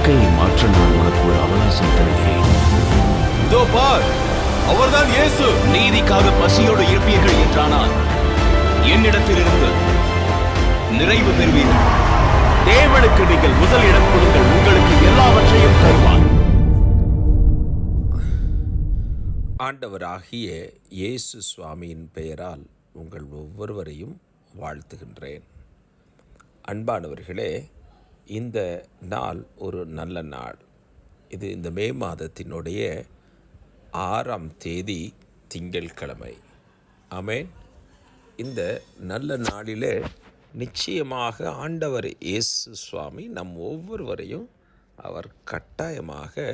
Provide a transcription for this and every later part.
வாழ்க்கையை மாற்ற நான் உனக்கு ஒரு அவகாசம் தருகிறேன். இதோ பார், அவர்தான் இயேசு. நீதிக்காக பசியோடு இருப்பீர்கள் என்றானால் என்னிடத்திலிருந்து நிறைவு பெறுவீர்கள். தேவனுக்கு நீங்கள் முதல் இடம் கொடுங்கள், உங்களுக்கு எல்லாவற்றையும் தருவார். ஆண்டவராகிய இயேசு சுவாமியின் பெயரால் உங்கள் ஒவ்வொருவரையும் வாழ்த்துகின்றேன். அன்பானவர்களே, இந்த நாள் ஒரு நல்ல நாள். இது இந்த மே மாதத்தினுடைய 6ஆம் தேதி திங்கட்கிழமை. ஆமென். இந்த நல்ல நாளிலே நிச்சயமாக ஆண்டவர் இயேசு சுவாமி நம் ஒவ்வொருவரையும் அவர் கட்டாயமாக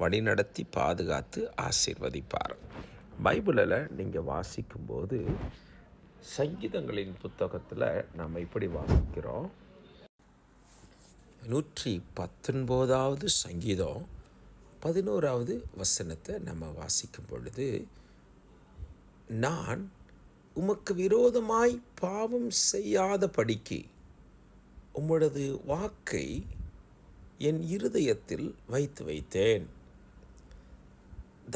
வழிநடத்தி பாதுகாத்து ஆசீர்வதிப்பார். பைபிளில் நீங்கள் வாசிக்கும்போது சங்கீதங்களின் புத்தகத்தில் நாம் இப்படி வாசிக்கிறோம். 119வது சங்கீதம் 11வது வசனத்தை நம்ம வாசிக்கும் பொழுது, நான் உமக்கு விரோதமாய் பாவம் செய்யாதபடிக்கு உம்முடையது வாக்கை என் இருதயத்தில் வைத்தேன்.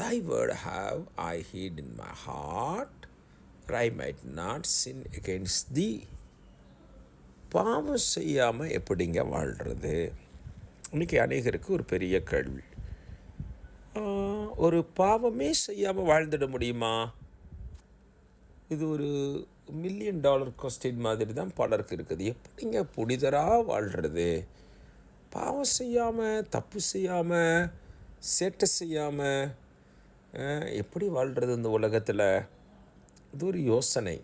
Thy word have I hid in my heart, that I might not sin against thee. பாவம் செய்யாமல் எப்படிங்க வாழ்கிறது? இன்றைக்கி அநேகருக்கு ஒரு பெரிய கேள்வி. ஒரு பாவமே செய்யாமல் வாழ்ந்துட முடியுமா? இது ஒரு $1 மில்லியன் கொஸ்டின் மாதிரி தான் பலருக்கு இருக்குது. எப்படிங்க புனிதராக வாழ்கிறது? பாவம் செய்யாமல், தப்பு செய்யாமல், சேட்டை செய்யாமல் எப்படி வாழ்கிறது இந்த உலகத்தில்? இது ஒரு யோசனை.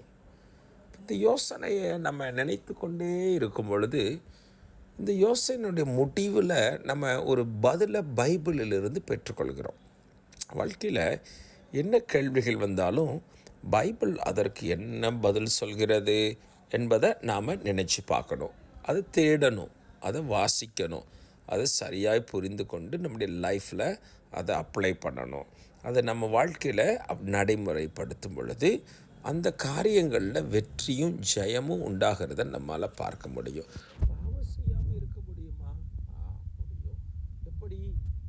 இந்த யோசனையை நம்ம நினைத்து கொண்டே இருக்கும் பொழுது, இந்த யோசனையுடைய முடிவில் நம்ம ஒரு பதிலை பைபிளிலிருந்து பெற்றுக்கொள்கிறோம். வாழ்க்கையில் என்ன கேள்விகள் வந்தாலும் பைபிள் அதற்கு என்ன பதில் சொல்கிறது என்பதை நாம் நினச்சி பார்க்கணும். அதை தேடணும், அதை வாசிக்கணும், அதை சரியாய் புரிந்து கொண்டு நம்முடைய லைஃப்பில் அதை அப்ளை பண்ணணும். அதை நம்ம வாழ்க்கையில் நடைமுறைப்படுத்தும் பொழுது அந்த காரியங்களில் வெற்றியும் ஜெயமும் உண்டாகிறத நம்மளால் பார்க்க முடியும். பாவம் செய்யாமல் இருக்க முடியுமா? முடியும். எப்படி?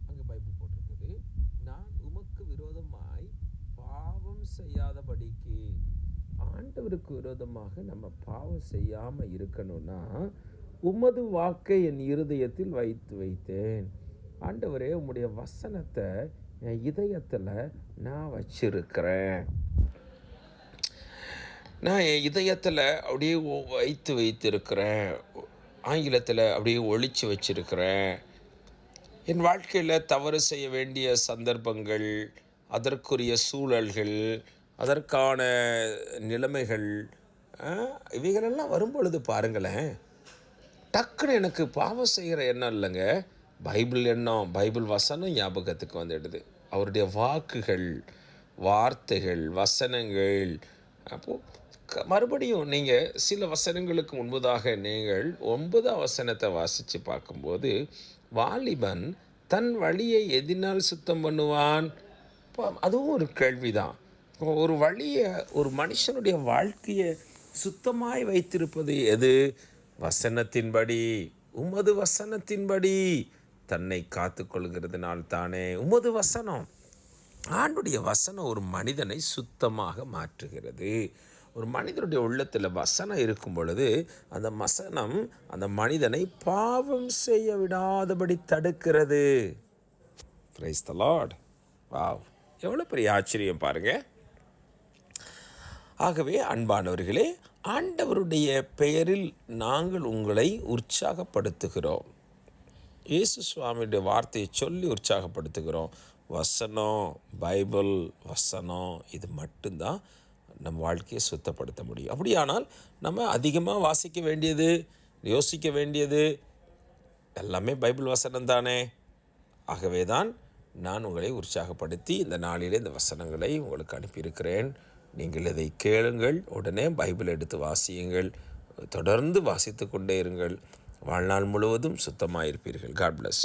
அங்கே பைபிள் போட்டிருக்குது, நான் உமக்கு விரோதமாய் பாவம் செய்யாதபடிக்கு. ஆண்டவருக்கு விரோதமாக நம்ம பாவம் செய்யாமல் இருக்கணும்னா உமது வாக்கை என் இருதயத்தில் வைத்தேன். ஆண்டவரே, உம்முடைய வசனத்தை என் இதயத்தில் நான் வச்சிருக்கிறேன். நான் என் இதயத்தில் அப்படியே வைத்திருக்கிறேன். ஆங்கிலத்தில் அப்படியே ஒழித்து வச்சிருக்கிறேன். என் வாழ்க்கையில் தவறு செய்ய வேண்டிய சந்தர்ப்பங்கள், அதற்குரிய சூழல்கள், அதற்கான நிலைமைகள், இவைகளெல்லாம் வரும்பொழுது பாருங்களேன், டக்குன்னு எனக்கு பாவம் செய்கிற எண்ணம் இல்லைங்க, பைபிள் எண்ணம், பைபிள் வசனம் ஞாபகத்துக்கு வந்துடுது. அவருடைய வாக்குகள், வார்த்தைகள், வசனங்கள். அப்போது மறுபடியும் நீங்கள் சில வசனங்களுக்கு முன்பதாக நீங்கள் 9ஆம் வசனத்தை வாசித்து பார்க்கும்போது, வாலிபன் தன் வழியை எதினால் சுத்தம் பண்ணுவான்? அதுவும் ஒரு கேள்விதான். ஒரு வழியை, ஒரு மனுஷனுடைய வாழ்க்கையை சுத்தமாய் வைத்திருப்பது எது? வசனத்தின்படி. உமது வசனத்தின்படி தன்னை காத்து கொள்கிறதுனால் தானே. உமது வசனம், ஆண்டுடைய வசனம் ஒரு மனிதனை சுத்தமாக மாற்றுகிறது. ஒரு மனிதனுடைய உள்ளத்தில் வசனம் இருக்கும் பொழுது அந்த வசனம் அந்த மனிதனை பாவம் செய்ய விடாதபடி தடுக்கிறது. Praise the Lord. வாவ், எவ்வளோ பெரிய ஆச்சரியம் பாருங்கள். ஆகவே அன்பானவர்களே, ஆண்டவருடைய பெயரில் நாங்கள் உங்களை உற்சாகப்படுத்துகிறோம். இயேசு சுவாமியுடைய வார்த்தையை சொல்லி உற்சாகப்படுத்துகிறோம். வசனம், பைபிள் வசனம், இது மட்டும்தான் நம் வாழ்க்கையை சுத்தப்படுத்த முடியும். அப்படியானால் நம்ம அதிகமாக வாசிக்க வேண்டியது, யோசிக்க வேண்டியது எல்லாமே பைபிள் வசனம் தானே. ஆகவே தான் நான் உங்களை உற்சாகப்படுத்தி இந்த நாளிலே இந்த வசனங்களை உங்களுக்கு அனுப்பியிருக்கிறேன். நீங்கள் இதை கேளுங்கள், உடனே பைபிள் எடுத்து வாசியுங்கள், தொடர்ந்து வாசித்து கொண்டே இருங்கள். வாழ்நாள் முழுவதும் சுத்தமாக இருப்பீர்கள். God plus.